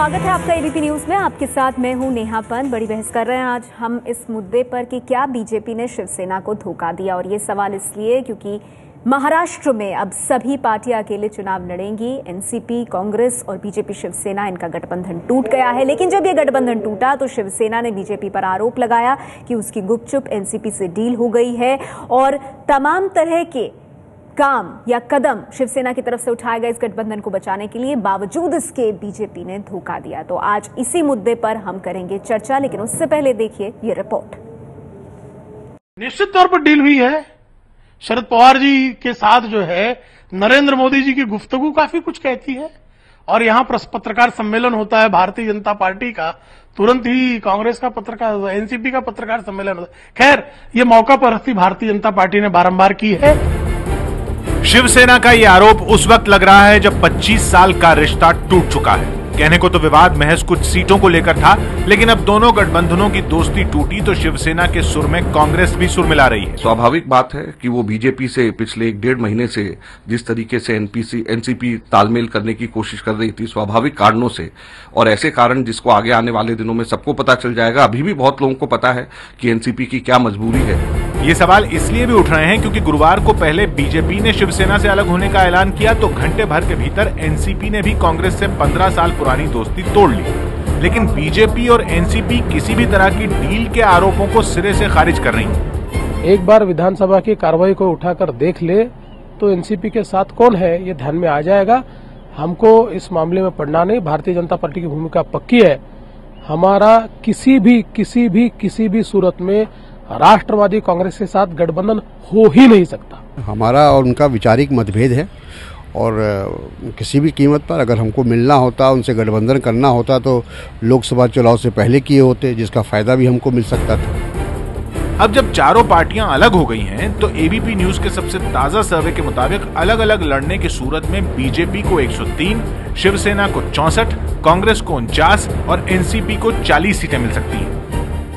स्वागत है आपका एबीपी न्यूज में। आपके साथ मैं हूं नेहा पंत। बड़ी बहस कर रहे हैं आज हम इस मुद्दे पर कि क्या बीजेपी ने शिवसेना को धोखा दिया, और ये सवाल इसलिए क्योंकि महाराष्ट्र में अब सभी पार्टियां अकेले चुनाव लड़ेंगी। एनसीपी, कांग्रेस और बीजेपी शिवसेना, इनका गठबंधन टूट गया है। लेकिन जब ये गठबंधन टूटा तो शिवसेना ने बीजेपी पर आरोप लगाया कि उसकी गुपचुप एनसीपी से डील हो गई है और तमाम तरह के काम या कदम शिवसेना की तरफ से उठाए गए इस गठबंधन को बचाने के लिए। बावजूद इसके बीजेपी ने धोखा दिया। तो आज इसी मुद्दे पर हम करेंगे चर्चा, लेकिन उससे पहले देखिए ये रिपोर्ट। निश्चित तौर पर डील हुई है। शरद पवार जी के साथ जो है नरेंद्र मोदी जी की गुफ्तगू काफी कुछ कहती है, और यहां पत्रकार सम्मेलन होता है भारतीय जनता पार्टी का, तुरंत ही कांग्रेस का पत्रकार, एनसीपी का पत्रकार सम्मेलन होता है। खैर, ये मौका परस्ती भारतीय जनता पार्टी ने बारंबार की है। शिवसेना का ये आरोप उस वक्त लग रहा है जब 25 साल का रिश्ता टूट चुका है। कहने को तो विवाद महज कुछ सीटों को लेकर था, लेकिन अब दोनों गठबंधनों की दोस्ती टूटी तो शिवसेना के सुर में कांग्रेस भी सुर मिला रही है। स्वाभाविक बात है कि वो बीजेपी से पिछले 1-1.5 महीने से जिस तरीके से एनसीपी तालमेल करने की कोशिश कर रही थी, स्वाभाविक कारणों से, और ऐसे कारण जिसको आगे आने वाले दिनों में सबको पता चल जाएगा। अभी भी बहुत लोगों को पता है कि एनसीपी की क्या मजबूरी है। ये सवाल इसलिए भी उठ रहे हैं क्योंकि गुरुवार को पहले बीजेपी ने शिवसेना से अलग होने का ऐलान किया तो घंटे भर के भीतर एनसीपी ने भी कांग्रेस से 15 साल पुरानी दोस्ती तोड़ ली। लेकिन बीजेपी और एनसीपी किसी भी तरह की डील के आरोपों को सिरे से खारिज कर रही हैं। एक बार विधानसभा की कार्रवाई को उठाकर देख ले तो एनसीपी के साथ कौन है ये ध्यान में आ जाएगा। हमको इस मामले में पड़ना नहीं। भारतीय जनता पार्टी की भूमिका पक्की है। हमारा किसी भी सूरत में राष्ट्रवादी कांग्रेस के साथ गठबंधन हो ही नहीं सकता। हमारा और उनका वैचारिक मतभेद है, और किसी भी कीमत पर अगर हमको मिलना होता, उनसे गठबंधन करना होता तो लोकसभा चुनाव से पहले किए होते, जिसका फायदा भी हमको मिल सकता था। अब जब चारों पार्टियां अलग हो गई हैं, तो एबीपी न्यूज के सबसे ताजा सर्वे के मुताबिक अलग अलग लड़ने की सूरत में बीजेपी को 103, शिवसेना को 64, कांग्रेस को 49 और एनसीपी को 40 सीटें मिल सकती हैं।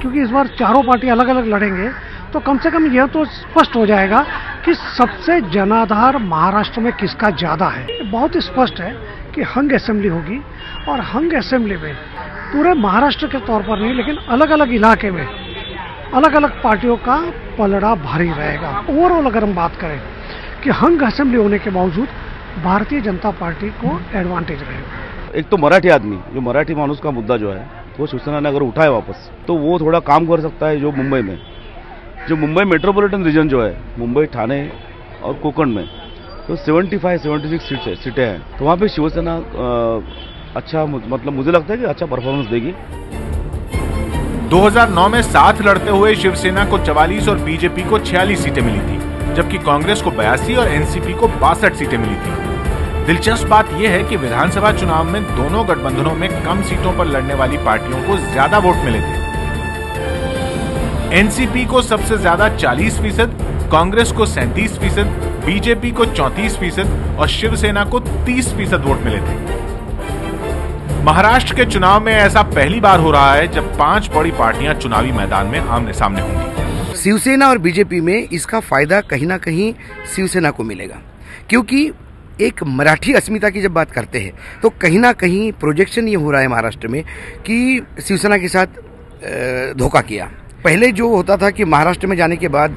क्योंकि इस बार चारों पार्टी अलग अलग लड़ेंगे तो कम से कम यह तो स्पष्ट हो जाएगा कि सबसे जनाधार महाराष्ट्र में किसका ज्यादा है। बहुत स्पष्ट है कि हंग असेंबली होगी, और हंग असेंबली में पूरे महाराष्ट्र के तौर पर नहीं लेकिन अलग अलग इलाके में अलग अलग पार्टियों का पलड़ा भारी रहेगा। ओवरऑल अगर हम बात करें कि हंग असेंबली होने के बावजूद भारतीय जनता पार्टी को एडवांटेज रहेगा। एक तो मराठी आदमी, जो मराठी मानुस का मुद्दा जो है वो शिवसेना ने अगर उठाए वापस, तो वो थोड़ा काम कर सकता है। जो मुंबई मेट्रोपॉलिटन रीजन जो है, मुंबई, ठाणे और कोकण में तो 75-76 सीटें हैं, तो वहाँ पे शिवसेना अच्छा, मतलब मुझे लगता है कि अच्छा परफॉर्मेंस देगी। 2009 में साथ लड़ते हुए शिवसेना को 44 और बीजेपी को 46 सीटें मिली थी, जबकि कांग्रेस को 82 और एनसीपी को 62 सीटें मिली थी। दिलचस्प बात यह है कि विधानसभा चुनाव में दोनों गठबंधनों में कम सीटों पर लड़ने वाली पार्टियों को ज्यादा वोट मिले थे। एनसीपी को सबसे ज्यादा 40%, कांग्रेस को 37%, बीजेपी को 34% और शिवसेना को 30% वोट मिले थे। महाराष्ट्र के चुनाव में ऐसा पहली बार हो रहा है जब 5 बड़ी पार्टियां चुनावी मैदान में आमने सामने होंगी। शिवसेना और बीजेपी में इसका फायदा कहीं ना कहीं शिवसेना को मिलेगा, क्योंकि एक मराठी अस्मिता की जब बात करते हैं तो कहीं ना कहीं प्रोजेक्शन ये हो रहा है महाराष्ट्र में कि शिवसेना के साथ धोखा किया। पहले जो होता था कि महाराष्ट्र में जाने के बाद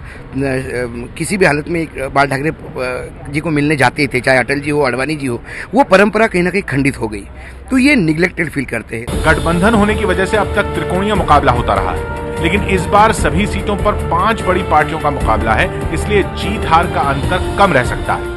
किसी भी हालत में एक बाल ठाकरे जी को मिलने जाते थे, चाहे अटल जी हो, आडवाणी जी हो, वो परंपरा कहीं ना कहीं खंडित हो गई। तो ये निग्लेक्टेड फील करते हैं। गठबंधन होने की वजह से अब तक त्रिकोणीय मुकाबला होता रहा है, लेकिन इस बार सभी सीटों पर 5 बड़ी पार्टियों का मुकाबला है, इसलिए जीत हार का अंतर कम रह सकता है।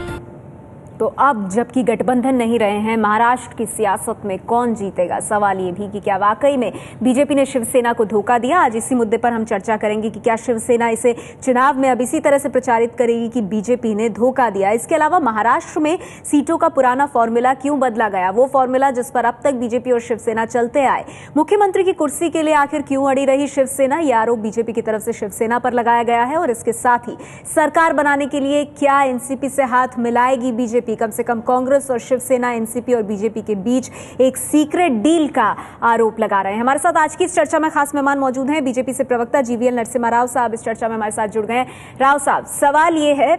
तो अब जबकि गठबंधन नहीं रहे हैं, महाराष्ट्र की सियासत में कौन जीतेगा? सवाल ये भी कि क्या वाकई में बीजेपी ने शिवसेना को धोखा दिया? आज इसी मुद्दे पर हम चर्चा करेंगे कि क्या शिवसेना इसे चुनाव में अब इसी तरह से प्रचारित करेगी कि बीजेपी ने धोखा दिया। इसके अलावा महाराष्ट्र में सीटों का पुराना फॉर्मूला क्यों बदला गया, वो फॉर्मूला जिस पर अब तक बीजेपी और शिवसेना चलते आए। मुख्यमंत्री की कुर्सी के लिए आखिर क्यों अड़ी रही शिवसेना, ये आरोप बीजेपी की तरफ से शिवसेना पर लगाया गया है। और इसके साथ ही सरकार बनाने के लिए क्या एनसीपी से हाथ मिलाएगी बीजेपी? कम से कम कांग्रेस और शिवसेना, एनसीपी और बीजेपी के बीच एक सीक्रेट डील का आरोप लगा रहे हैं। हमारे साथ आज की इस चर्चा में खास मेहमान मौजूद हैं। बीजेपी से प्रवक्ता जीवीएल नरसिम्हा राव साहब इस चर्चा में हमारे साथ जुड़ गए हैं। राव साहब, सवाल यह है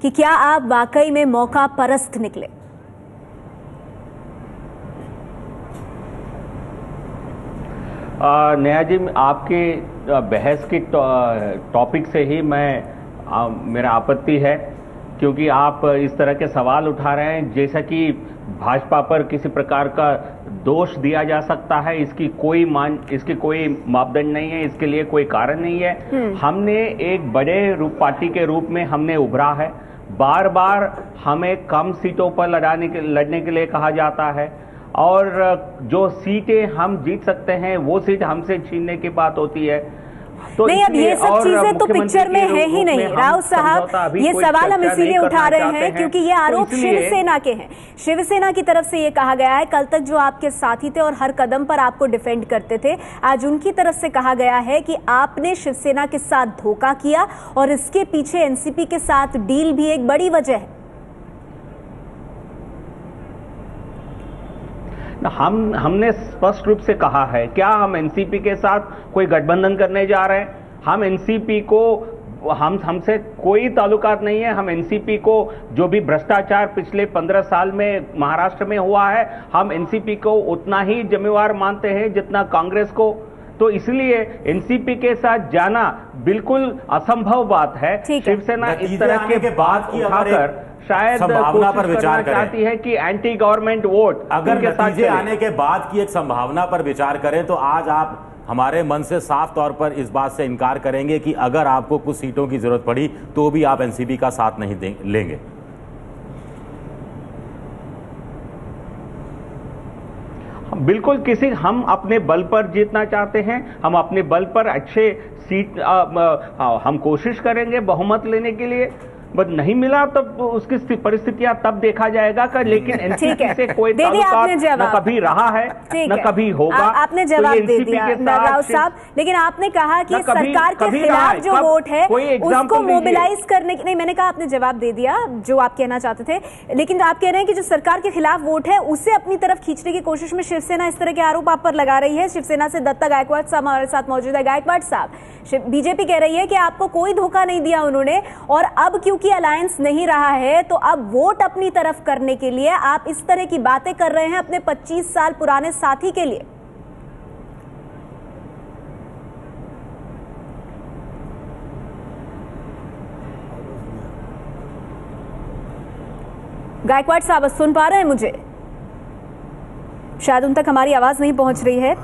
कि क्या आप वाकई में मौका परस्त निकले? नेहा जी, आपके बहस के टॉपिक से ही मेरा आपत्ति है, क्योंकि आप इस तरह के सवाल उठा रहे हैं जैसा कि भाजपा पर किसी प्रकार का दोष दिया जा सकता है। इसकी कोई मापदंड नहीं है, इसके लिए कोई कारण नहीं है। हमने एक बड़े पार्टी के रूप में हमने उभरा है। बार बार हमें कम सीटों पर लड़ने के लिए कहा जाता है, और जो सीटें हम जीत सकते हैं वो सीट हमसे छीनने की बात होती है। तो नहीं, अब ये सब चीजें तो पिक्चर में है ही नहीं राव साहब। ये सवाल हम इसीलिए उठा रहे हैं क्योंकि ये आरोप शिवसेना के हैं। शिवसेना की तरफ से ये कहा गया है, कल तक जो आपके साथी थे और हर कदम पर आपको डिफेंड करते थे, आज उनकी तरफ से कहा गया है कि आपने शिवसेना के साथ धोखा किया और इसके पीछे एनसीपी के साथ डील भी एक बड़ी वजह है। हमने स्पष्ट रूप से कहा है, क्या हम एनसीपी के साथ कोई गठबंधन करने जा रहे हैं? हम एनसीपी को हमसे कोई ताल्लुकात नहीं है। हम एनसीपी को जो भी भ्रष्टाचार पिछले 15 साल में महाराष्ट्र में हुआ है, हम एनसीपी को उतना ही जिम्मेवार मानते हैं जितना कांग्रेस को। तो इसलिए एनसीपी के साथ जाना बिल्कुल असंभव बात है। शिवसेना इस तरह के बात उठाकर शायद संभावना पर विचार चाहती है कि एंटी गवर्नमेंट वोट अगर नतीजे आने के बाद की एक संभावना पर विचार करें, तो आज आप हमारे मन से साफ तौर पर इस बात से इनकार करेंगे कि अगर आपको कुछ सीटों की जरूरत पड़ी तो भी आप एनसीपी का साथ नहीं लेंगे। बिल्कुल, हम अपने बल पर जीतना चाहते हैं। हम अपने बल पर अच्छे सीट हम कोशिश करेंगे बहुमत लेने के लिए, बट नहीं मिला तब उसकी परिस्थितियां तब देखा जाएगा। लेकिन एनसीपी से कोई ताल्लुकात न कभी रहा है न कभी होगा। आपने जवाब दे दिया राव साहब, लेकिन आपने कहा कि सरकार के खिलाफ जो वोट है उसको मोबिलाइज करने की नहीं, मैंने कहा आपने जवाब दे दिया जो आप कहना चाहते थे, लेकिन आप कह रहे हैं कि जो सरकार के खिलाफ वोट है उसे अपनी तरफ खींचने की कोशिश में शिवसेना इस तरह के आरोप आप पर लगा रही है। शिवसेना से दत्ता गायकवाड़ साहब हमारे साथ मौजूद है। गायकवाड़ साहब, बीजेपी कह रही है कि आपको कोई धोखा नहीं दिया उन्होंने, और अब क्योंकि अलायंस नहीं रहा है तो अब वोट अपनी तरफ करने के लिए आप इस तरह की बातें कर रहे हैं अपने 25 साल पुराने साथी के लिए। गायकवाड़ साहब सुन पा रहे हैं मुझे? शायद उन तक हमारी आवाज नहीं पहुंच रही है।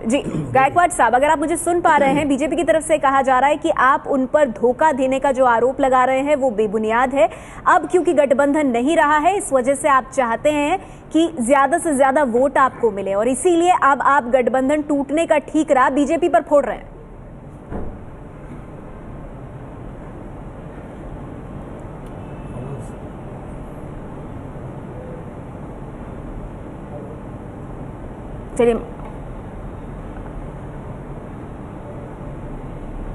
जी गायकवाड़ साहब, अगर आप मुझे सुन पा रहे हैं, बीजेपी की तरफ से कहा जा रहा है कि आप उन पर धोखा देने का जो आरोप लगा रहे हैं वो बेबुनियाद है। अब क्योंकि गठबंधन नहीं रहा है, इस वजह से आप चाहते हैं कि ज्यादा से ज्यादा वोट आपको मिले, और इसीलिए अब आप गठबंधन टूटने का ठीकरा बीजेपी पर फोड़ रहे हैं।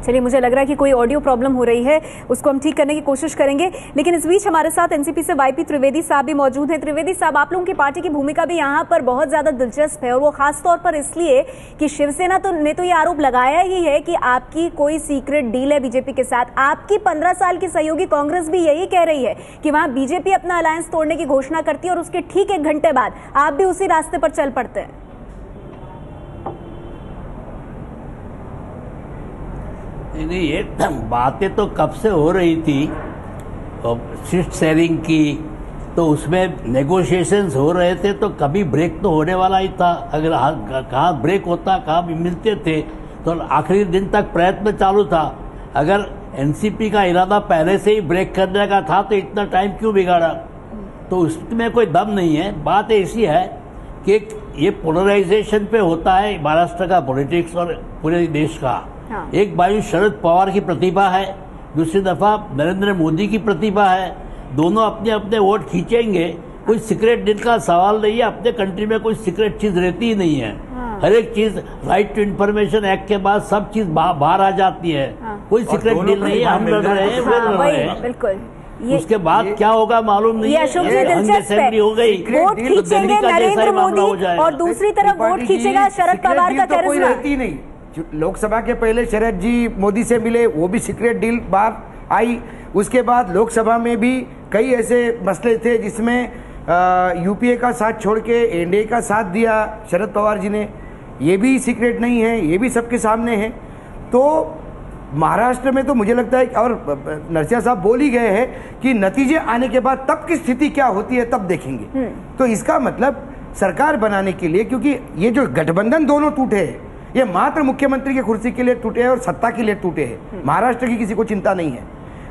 चलिए, मुझे लग रहा है कि कोई ऑडियो प्रॉब्लम हो रही है, उसको हम ठीक करने की कोशिश करेंगे। लेकिन इस बीच हमारे साथ एनसीपी से वाईपी त्रिवेदी साहब भी मौजूद हैं। त्रिवेदी साहब, आप लोगों की पार्टी की भूमिका भी यहाँ पर बहुत ज्यादा दिलचस्प है, और वो खास तौर पर इसलिए कि शिवसेना ने तो ये आरोप लगाया ही है कि आपकी कोई सीक्रेट डील है बीजेपी के साथ। आपकी 15 साल की सहयोगी कांग्रेस भी यही कह रही है कि वहां बीजेपी अपना अलायंस तोड़ने की घोषणा करती है और उसके ठीक 1 घंटे बाद आप भी उसी रास्ते पर चल पड़ते हैं। नहीं, ये बातें तो कब से हो रही थी सीट शेयरिंग की, तो उसमें नेगोशिएशंस हो रहे थे, तो कभी ब्रेक तो होने वाला ही था। अगर कहाँ ब्रेक होता, कहाँ भी मिलते थे, तो आखिरी दिन तक प्रयत्न चालू था। अगर एनसीपी का इरादा पहले से ही ब्रेक करने का था तो इतना टाइम क्यों बिगाड़ा? तो उसमें कोई दम नहीं है। बात ऐसी है कि ये पोलराइजेशन पे होता है महाराष्ट्र का पॉलिटिक्स और पूरे देश का। एक बाजू शरद पवार की प्रतिभा है, दूसरी दफा नरेंद्र मोदी की प्रतिभा है। दोनों अपने अपने वोट खींचेंगे। कोई सीक्रेट डील का सवाल नहीं है। अपने कंट्री में कोई सीक्रेट चीज रहती ही नहीं है। हर एक चीज राइट टू इन्फॉर्मेशन एक्ट के बाद सब चीज बाहर आ जाती है। कोई सीक्रेट डील नहीं है। हम लड़ रहे हैं, वो लड़ रहे हैं। बिल्कुल। उसके बाद क्या होगा मालूम नहीं है। असेंबली हो गई, वोट खींचेंगे नरेंद्र मोदी और दूसरी तरफ वोट खींचेगा शरद पवार का करिश्मा। लोकसभा के पहले शरद जी मोदी से मिले, वो भी सीक्रेट डील बाहर आई। उसके बाद लोकसभा में भी कई ऐसे मसले थे जिसमें यूपीए का साथ छोड़ के एनडीए का साथ दिया शरद पवार जी ने। ये भी सीक्रेट नहीं है, ये भी सबके सामने है। तो महाराष्ट्र में तो मुझे लगता है, और नरसिंहा साहब बोल ही गए हैं कि नतीजे आने के बाद तब की स्थिति क्या होती है तब देखेंगे। तो इसका मतलब सरकार बनाने के लिए, क्योंकि ये जो गठबंधन दोनों टूटे हैं ये मात्र मुख्यमंत्री की कुर्सी के लिए टूटे हैं और सत्ता के लिए टूटे हैं, महाराष्ट्र की किसी को चिंता नहीं है।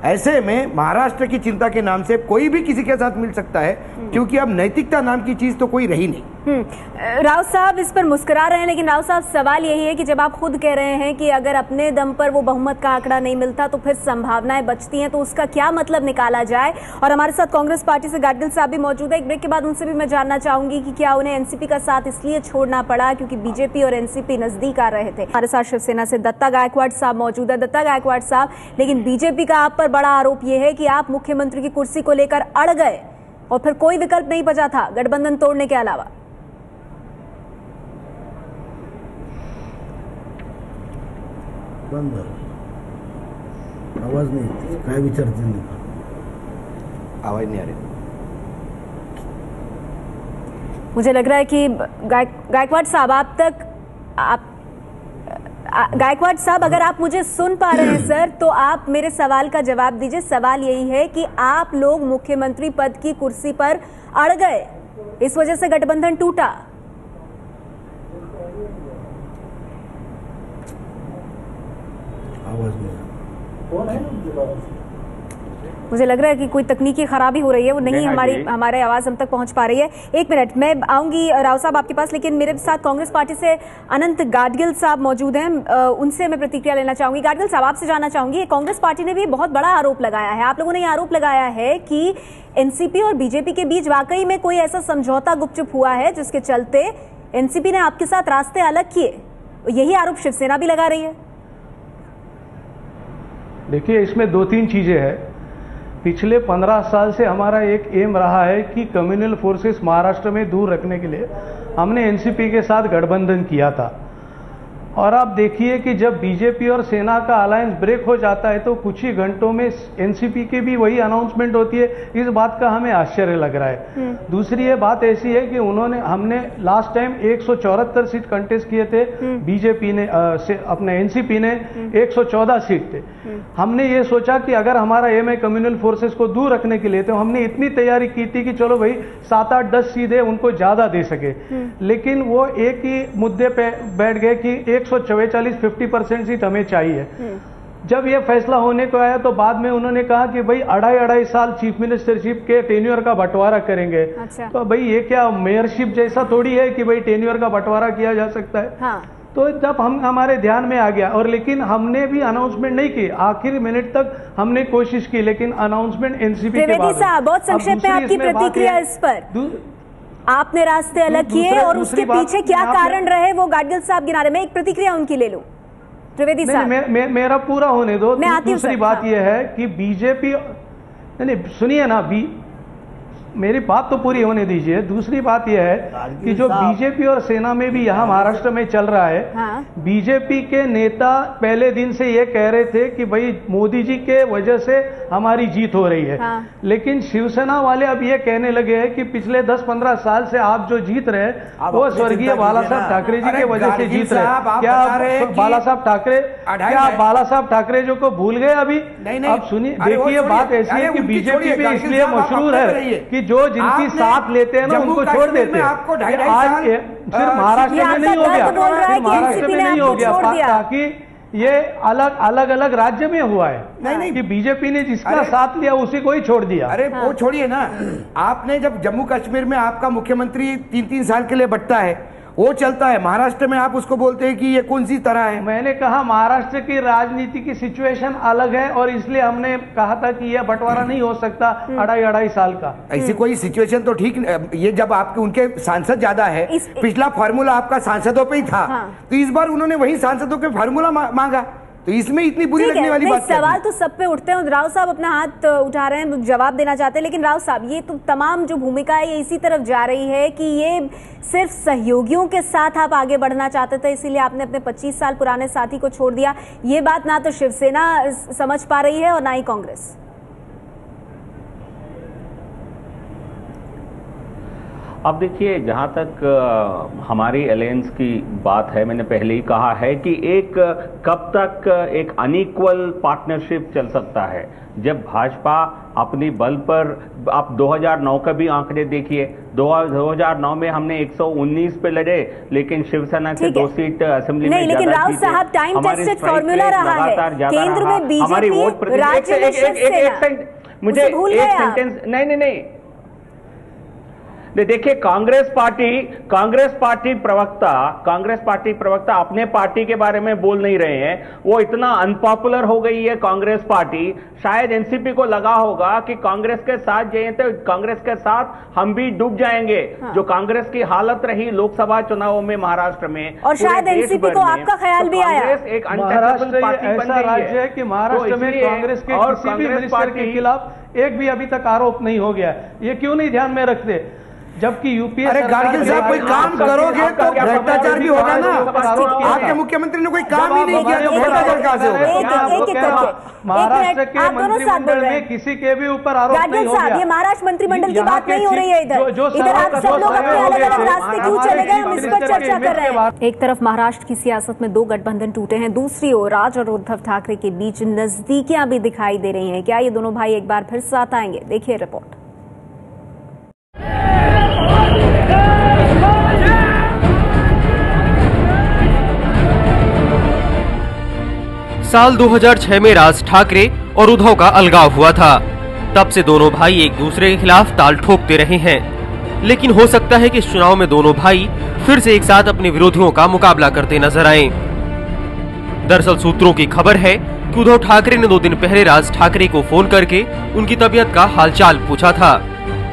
ऐसे में महाराष्ट्र की चिंता के नाम से कोई भी किसी के साथ मिल सकता है, क्योंकि अब नैतिकता नाम की चीज तो कोई रही नहीं। राव साहब इस पर मुस्कुरा रहे हैं, लेकिन राव साहब सवाल यही है कि जब आप खुद कह रहे हैं कि अगर अपने दम पर वो बहुमत का आंकड़ा नहीं मिलता तो फिर संभावनाएं बचती हैं, तो उसका क्या मतलब निकाला जाए। और हमारे साथ कांग्रेस पार्टी से गाडगिल साहब भी मौजूद है। एक ब्रेक के बाद उनसे भी मैं जानना चाहूंगी कि क्या उन्हें एनसीपी का साथ इसलिए छोड़ना पड़ा क्योंकि बीजेपी और एनसीपी नजदीक आ रहे थे। हमारे साथ शिवसेना से दत्ता गायकवाड़ साहब मौजूद है। दत्ता गायकवाड़ साहब, लेकिन बीजेपी का आप पर बड़ा आरोप यह है कि आप मुख्यमंत्री की कुर्सी को लेकर अड़ गए और फिर कोई विकल्प नहीं बचा था गठबंधन तोड़ने के अलावा। बंद आवाज नहीं, काय विचारते नाही, आवाज नहीं आ रही। मुझे लग रहा है कि गायकवाड़ साहब गायकवाड़ साहब अगर आप मुझे सुन पा रहे हैं सर, तो आप मेरे सवाल का जवाब दीजिए। सवाल यही है कि आप लोग मुख्यमंत्री पद की कुर्सी पर अड़ गए, इस वजह से गठबंधन टूटा। मुझे लग रहा है कि कोई तकनीकी खराबी हो रही है, वो नहीं हमारे आवाज हम तक पहुंच पा रही है। एक मिनट, मैं आऊंगी राव साहब आपके पास, लेकिन मेरे साथ कांग्रेस पार्टी से अनंत गाडगिल साहब मौजूद हैं, उनसे मैं प्रतिक्रिया लेना चाहूंगी। गाडगिल साहब, आपसे जानना चाहूंगी, कांग्रेस पार्टी ने भी बहुत बड़ा आरोप लगाया है, आप लोगों ने ये आरोप लगाया है कि एनसीपी और बीजेपी के बीच वाकई में कोई ऐसा समझौता गुपचुप हुआ है जिसके चलते एनसीपी ने आपके साथ रास्ते अलग किए। यही आरोप शिवसेना भी लगा रही है। देखिए, इसमें दो तीन चीजें हैं। पिछले 15 साल से हमारा एक एम रहा है कि कम्युनल फोर्सेस महाराष्ट्र में दूर रखने के लिए हमने एनसीपी के साथ गठबंधन किया था। और आप देखिए कि जब बीजेपी और सेना का अलायंस ब्रेक हो जाता है तो कुछ ही घंटों में एनसीपी की भी वही अनाउंसमेंट होती है। इस बात का हमें आश्चर्य लग रहा है। दूसरी ये बात ऐसी है कि हमने लास्ट टाइम 174 सीट कंटेस्ट किए थे, बीजेपी ने अपने एनसीपी ने 114 सीट थे। हमने ये सोचा कि अगर हमारा एम है कम्युनल फोर्सेस को दूर रखने के लिए, तो हमने इतनी तैयारी की थी कि चलो भाई 7, 8, 10 सीटें उनको ज्यादा दे सके। लेकिन वो एक ही मुद्दे पे बैठ गए कि 144 50% सीट हमें चाहिए। जब ये फैसला होने को आया तो बाद में उन्होंने कहा कि भाई 2.5 साल चीफ मिनिस्टरशिप के टेन्योर का बंटवारा करेंगे। अच्छा। तो भाई ये क्या मेयरशिप जैसा थोड़ी है कि भाई टेन्योर का बंटवारा किया जा सकता है। हाँ। तो जब हमारे ध्यान में आ गया, और लेकिन हमने भी अनाउंसमेंट नहीं की, आखिरी मिनट तक हमने कोशिश की, लेकिन अनाउंसमेंट एनसीपी के बाद। साहब, बहुत संक्षेप में आपकी प्रतिक्रिया इस पर। आपने रास्ते अलग किए और उसके पीछे क्या कारण रहे वो गाडगिल साहब गिना रहे। मैं एक प्रतिक्रिया उनकी ले लूं, त्रिवेदी साहब। मेरा पूरा होने दो। दूसरी बात यह है कि बीजेपी, नहीं सुनिए ना, मेरी बात तो पूरी होने दीजिए। दूसरी बात यह है कि जो बीजेपी और सेना में भी यहाँ महाराष्ट्र में चल रहा है, हाँ। बीजेपी के नेता पहले दिन से ये कह रहे थे कि भाई मोदी जी के वजह से हमारी जीत हो रही है। हाँ। लेकिन शिवसेना वाले अब ये कहने लगे हैं कि पिछले 10-15 साल से आप जो जीत रहे वो स्वर्गीय बाला साहब ठाकरे जी के वजह से जीत रहे। क्या बाला साहब ठाकरे जो को भूल गए अभी? अब सुनिए, देखिए, बात ऐसी है कि बीजेपी में इसलिए मशहूर है कि जो जिनकी साथ लेते हैं ना उनको छोड़ देते हैं। आज सिर्फ महाराष्ट्र में नहीं हो गया, महाराष्ट्र में नहीं हो गया, ताकि ये अलग अलग राज्य में हुआ है। नहीं कि बीजेपी ने जिसका साथ लिया उसी को ही छोड़ दिया। अरे वो छोड़िए ना, आपने जब जम्मू कश्मीर में आपका मुख्यमंत्री 3-3 साल के लिए बटता है, वो चलता है, महाराष्ट्र में आप उसको बोलते हैं कि ये कौन सी तरह है। मैंने कहा महाराष्ट्र की राजनीति की सिचुएशन अलग है और इसलिए हमने कहा था कि यह बंटवारा नहीं हो सकता 2.5 साल का। ऐसी कोई सिचुएशन तो ठीक, ये जब आपके उनके सांसद ज्यादा है, पिछला फार्मूला आपका सांसदों पे ही था। हाँ। तो इस बार उन्होंने वही सांसदों के फार्मूला मांगा, तो इसमें इतनी बुरी लगने वाली बात। सवाल तो सब पे उठते हैं। राव साहब अपना हाथ उठा रहे हैं, जवाब देना चाहते हैं, लेकिन राव साहब, ये तो तमाम जो भूमिका है ये इसी तरफ जा रही है कि ये सिर्फ सहयोगियों के साथ आप आगे बढ़ना चाहते थे, इसीलिए आपने अपने 25 साल पुराने साथी को छोड़ दिया। ये बात ना तो शिवसेना समझ पा रही है और ना ही कांग्रेस। अब देखिए, जहां तक हमारी अलायंस की बात है, मैंने पहले ही कहा है कि कब तक एक अनइक्वल पार्टनरशिप चल सकता है, जब भाजपा अपनी बल पर, आप 2009 का भी आंकड़े देखिए, 2009 में हमने 119 पे लड़े, लेकिन शिवसेना के 2 सीट असेंबली में लेकिन राव साहब, टाइम टेस्टेड फॉर्मूला रहा है, केंद्र में बीजेपी, राज्य में शिवसेना। मुझे एक सेंटेंस, नहीं, देखिए, कांग्रेस पार्टी प्रवक्ता अपने पार्टी के बारे में बोल नहीं रहे हैं। वो इतना अनपॉपुलर हो गई है कांग्रेस पार्टी, शायद एनसीपी को लगा होगा कि कांग्रेस के साथ जाए तो कांग्रेस के साथ हम भी डूब जाएंगे। हाँ। जो कांग्रेस की हालत रही लोकसभा चुनावों में महाराष्ट्र में, और शायद एनसीपी को आपका ख्याल भी आया। एक अनटचेबल पार्टी बन गई राज्य है कि महाराष्ट्र में कांग्रेस के किसी भी मिनिस्टर के खिलाफ एक भी अभी तक आरोप नहीं हो गया। ये क्यों नहीं ध्यान में रखते? जबकि यूपीए, अरे गार्गिल साहब, कोई काम करोगे तो भ्रष्टाचार भी होगा ना। आपके मुख्यमंत्री ने कोई काम ही नहीं किया तो भ्रष्टाचार कहां से होगा? महाराष्ट्र के मंत्रिमंडल में किसी के भी ऊपर आरोप नहीं हो गया। ये महाराष्ट्र मंत्रिमंडल की बात नहीं हो रही है। इधर आप सब लोग अपने अलग-अलग रास्ते क्यों चले गए, हम इस पर चर्चा कर रहे हैं। एक तरफ महाराष्ट्र की सियासत में 2 गठबंधन टूटे हैं, दूसरी ओर राज और उद्धव ठाकरे के बीच नजदीकियां भी दिखाई दे रही हैं। क्या ये दोनों भाई एक बार फिर साथ आएंगे? देखिए रिपोर्ट। साल 2006 में राज ठाकरे और उद्धव का अलगाव हुआ था। तब से दोनों भाई एक दूसरे के खिलाफ ताल ठोकते रहे हैं, लेकिन हो सकता है कि इस चुनाव में दोनों भाई फिर से एक साथ अपने विरोधियों का मुकाबला करते नजर आए। दरअसल सूत्रों की खबर है कि उद्धव ठाकरे ने 2 दिन पहले राज ठाकरे को फोन करके उनकी तबीयत का हालचाल पूछा था।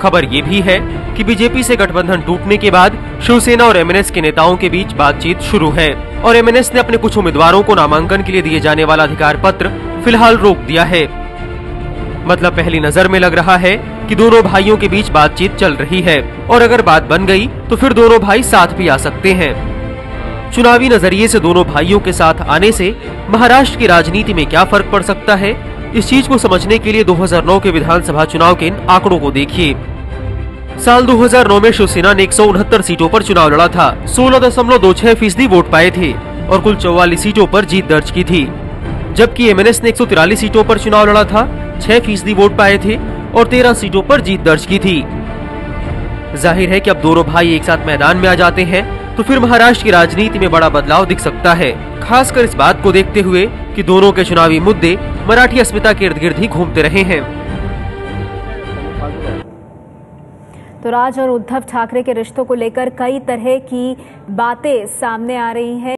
खबर ये भी है कि बीजेपी से गठबंधन टूटने के बाद शिवसेना और एमएनएस के नेताओं के बीच बातचीत शुरू है और एमएनएस ने अपने कुछ उम्मीदवारों को नामांकन के लिए दिए जाने वाला अधिकार पत्र फिलहाल रोक दिया है। मतलब पहली नजर में लग रहा है कि दोनों भाइयों के बीच बातचीत चल रही है और अगर बात बन गई तो फिर दोनों भाई साथ भी आ सकते हैं। चुनावी नजरिए से दोनों भाइयों के साथ आने से महाराष्ट्र की राजनीति में क्या फर्क पड़ सकता है, इस चीज को समझने के लिए 2009 के विधानसभा चुनाव के इन आंकड़ों को देखिए। साल 2009 में शिवसेना ने 169 सीटों पर चुनाव लड़ा था, 16.26% वोट पाए थे और कुल 44 सीटों पर जीत दर्ज की थी। जबकि एमएनएस ने 143 सीटों पर चुनाव लड़ा था, 6% वोट पाए थे और 13 सीटों पर जीत दर्ज की थी। जाहिर है कि अब दोनों भाई एक साथ मैदान में आ जाते हैं तो फिर महाराष्ट्र की राजनीति में बड़ा बदलाव दिख सकता है, खासकर इस बात को देखते हुए कि दोनों के चुनावी मुद्दे मराठी अस्मिता के इर्द गिर्द ही घूमते रहे हैं। तो राज और उद्धव ठाकरे के रिश्तों को लेकर कई तरह की बातें सामने आ रही हैं।